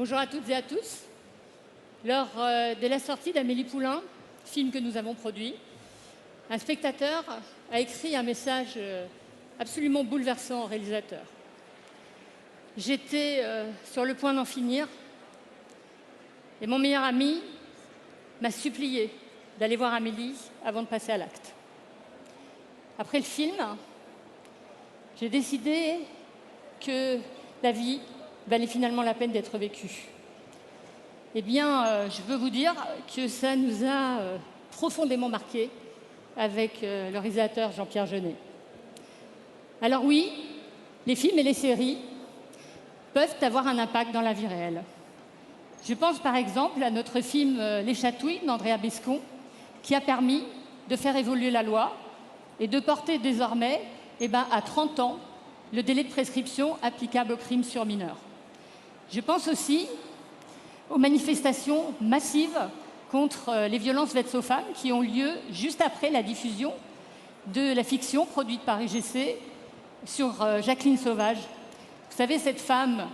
Bonjour à toutes et à tous. Lors de la sortie d'Amélie Poulain, film que nous avons produit, un spectateur a écrit un message absolument bouleversant au réalisateur. J'étais sur le point d'en finir et mon meilleur ami m'a supplié d'aller voir Amélie avant de passer à l'acte. Après le film, j'ai décidé que la vie valait finalement la peine d'être vécue. Eh bien, je veux vous dire que ça nous a profondément marqués avec le réalisateur Jean-Pierre Jeunet. Alors oui, les films et les séries peuvent avoir un impact dans la vie réelle. Je pense par exemple à notre film Les Chatouilles d'Andrea Bescon, qui a permis de faire évoluer la loi et de porter désormais à 30 ans le délai de prescription applicable aux crimes sur mineurs. Je pense aussi aux manifestations massives contre les violences faites aux femmes qui ont lieu juste après la diffusion de la fiction produite par IGC sur Jacqueline Sauvage. Vous savez, cette femme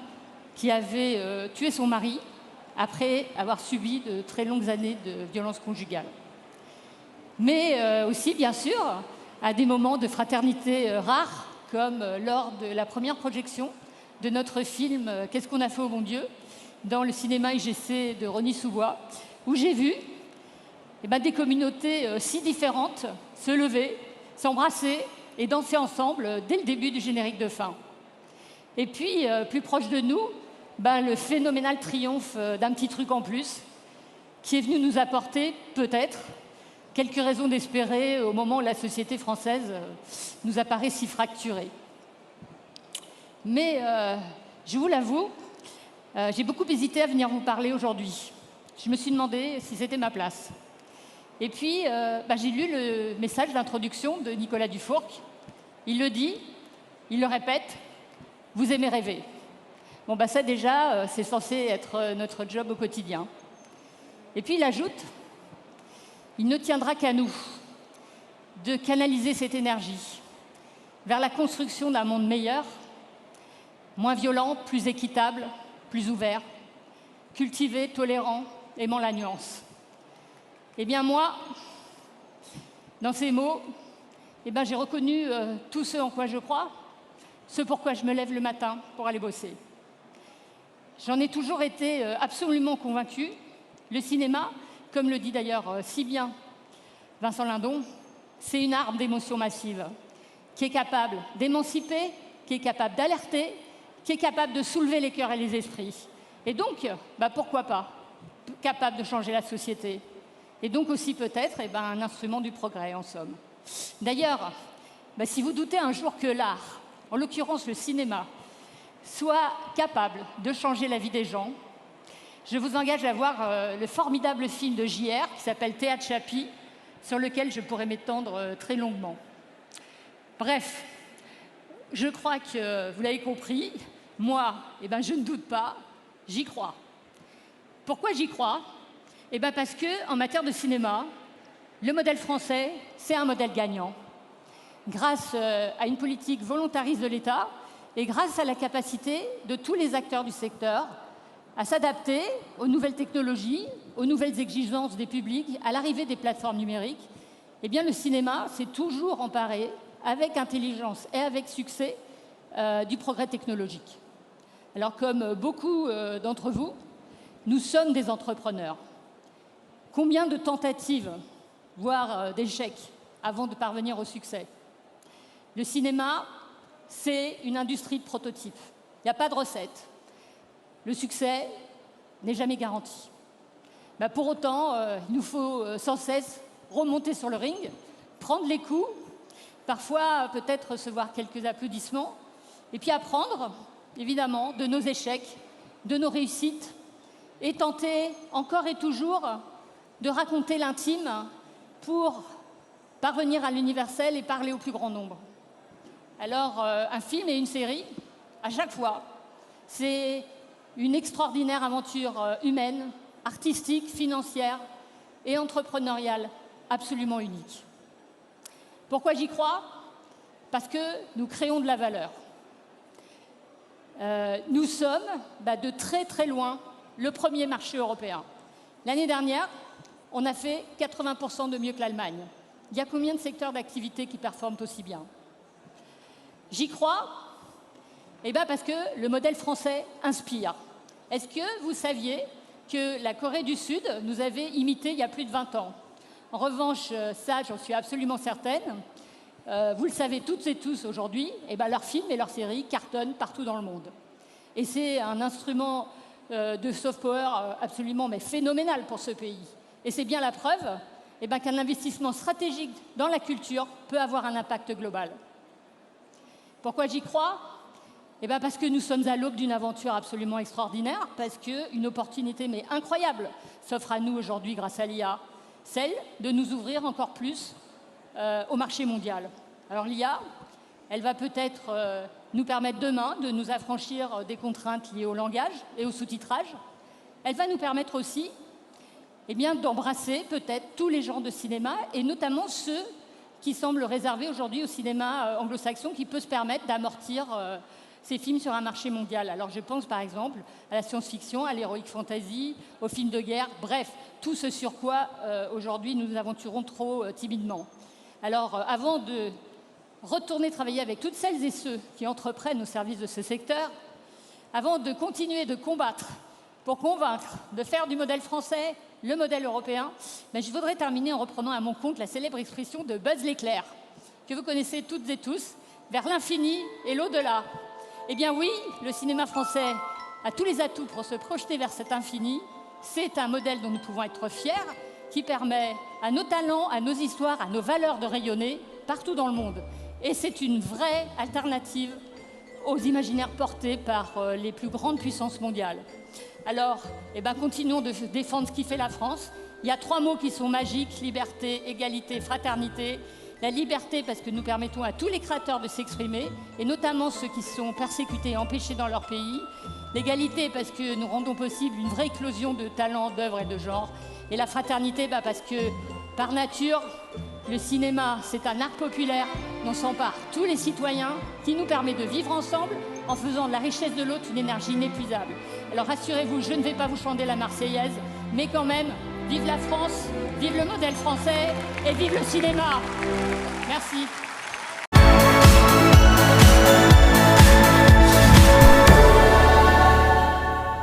qui avait tué son mari après avoir subi de très longues années de violences conjugales. Mais aussi, bien sûr, à des moments de fraternité rares, comme lors de la première projection de notre film « Qu'est-ce qu'on a fait au bon Dieu ?» dans le cinéma IGC de Rosny-sous-Bois, où j'ai vu des communautés si différentes se lever, s'embrasser et danser ensemble dès le début du générique de fin. Et puis, plus proche de nous, le phénoménal triomphe d'un petit truc en plus qui est venu nous apporter, peut-être, quelques raisons d'espérer au moment où la société française nous apparaît si fracturée. Mais, je vous l'avoue, j'ai beaucoup hésité à venir vous parler aujourd'hui. Je me suis demandé si c'était ma place. Et puis, j'ai lu le message d'introduction de Nicolas Dufourcq. Il le dit, il le répète, vous aimez rêver. Bon, ça déjà, c'est censé être notre job au quotidien. Et puis il ajoute, il ne tiendra qu'à nous de canaliser cette énergie vers la construction d'un monde meilleur, moins violent, plus équitable, plus ouvert, cultivé, tolérant, aimant la nuance. Eh bien moi, dans ces mots, j'ai reconnu tout ce en quoi je crois, ce pourquoi je me lève le matin pour aller bosser. J'en ai toujours été absolument convaincue. Le cinéma, comme le dit d'ailleurs si bien Vincent Lindon, c'est une arme d'émotion massive qui est capable d'émanciper, qui est capable d'alerter, qui est capable de soulever les cœurs et les esprits. Et donc, pourquoi pas, capable de changer la société. Et donc aussi peut-être un instrument du progrès, en somme. D'ailleurs, si vous doutez un jour que l'art, en l'occurrence le cinéma, soit capable de changer la vie des gens, je vous engage à voir le formidable film de JR qui s'appelle Théâtre Chappie, sur lequel je pourrais m'étendre très longuement. Bref, je crois que vous l'avez compris, moi, je ne doute pas, j'y crois. Pourquoi j'y crois ? Parce qu'en matière de cinéma, le modèle français, c'est un modèle gagnant. Grâce à une politique volontariste de l'État et grâce à la capacité de tous les acteurs du secteur à s'adapter aux nouvelles technologies, aux nouvelles exigences des publics, à l'arrivée des plateformes numériques, le cinéma s'est toujours emparé, avec intelligence et avec succès, du progrès technologique. Alors, comme beaucoup d'entre vous, nous sommes des entrepreneurs. Combien de tentatives, voire d'échecs, avant de parvenir au succès ? Le cinéma, c'est une industrie de prototypes. Il n'y a pas de recette. Le succès n'est jamais garanti. Pour autant, il nous faut sans cesse remonter sur le ring, prendre les coups, parfois peut-être recevoir quelques applaudissements, et puis apprendre, évidemment, de nos échecs, de nos réussites, et tenter encore et toujours de raconter l'intime pour parvenir à l'universel et parler au plus grand nombre. Alors, un film et une série, à chaque fois, c'est une extraordinaire aventure humaine, artistique, financière et entrepreneuriale absolument unique. Pourquoi j'y crois ? Parce que nous créons de la valeur. Nous sommes de très très loin le premier marché européen. L'année dernière, on a fait 80% de mieux que l'Allemagne. Il y a combien de secteurs d'activité qui performent aussi bien? J'y crois, eh bien parce que le modèle français inspire. Est-ce que vous saviez que la Corée du Sud nous avait imité il y a plus de 20 ans? En revanche, ça, j'en suis absolument certaine, vous le savez toutes et tous aujourd'hui, eh bien leurs films et leurs séries cartonnent partout dans le monde. Et c'est un instrument de soft power absolument phénoménal pour ce pays. Et c'est bien la preuve eh bien, qu'un investissement stratégique dans la culture peut avoir un impact global. Pourquoi j'y crois? Eh bien, parce que nous sommes à l'aube d'une aventure absolument extraordinaire, parce qu'une opportunité incroyable s'offre à nous aujourd'hui grâce à l'IA, celle de nous ouvrir encore plus au marché mondial. Alors l'IA, elle va peut-être nous permettre demain de nous affranchir des contraintes liées au langage et au sous-titrage. Elle va nous permettre aussi d'embrasser peut-être tous les genres de cinéma, et notamment ceux qui semblent réservés aujourd'hui au cinéma anglo-saxon, qui peut se permettre d'amortir ces films sur un marché mondial. Alors je pense par exemple à la science-fiction, à l'heroic fantasy, aux films de guerre, bref, tout ce sur quoi aujourd'hui nous nous aventurons trop timidement. Alors avant de retourner travailler avec toutes celles et ceux qui entreprennent au service de ce secteur, avant de continuer de combattre pour convaincre de faire du modèle français le modèle européen, je voudrais terminer en reprenant à mon compte la célèbre expression de Buzz l'éclair, que vous connaissez toutes et tous, vers l'infini et l'au-delà. Eh bien oui, le cinéma français a tous les atouts pour se projeter vers cet infini. C'est un modèle dont nous pouvons être fiers, qui permet à nos talents, à nos histoires, à nos valeurs de rayonner partout dans le monde. Et c'est une vraie alternative aux imaginaires portés par les plus grandes puissances mondiales. Alors, continuons de défendre ce qui fait la France. Il y a 3 mots qui sont magiques: liberté, égalité, fraternité. La liberté, parce que nous permettons à tous les créateurs de s'exprimer, et notamment ceux qui sont persécutés et empêchés dans leur pays. L'égalité, parce que nous rendons possible une vraie éclosion de talents, d'œuvres et de genres. Et la fraternité, parce que, par nature, le cinéma, c'est un art populaire dont s'emparent tous les citoyens, qui nous permet de vivre ensemble en faisant de la richesse de l'autre une énergie inépuisable. Alors rassurez-vous, je ne vais pas vous chanter la Marseillaise, mais quand même, vive la France, vive le modèle français et vive le cinéma. Merci.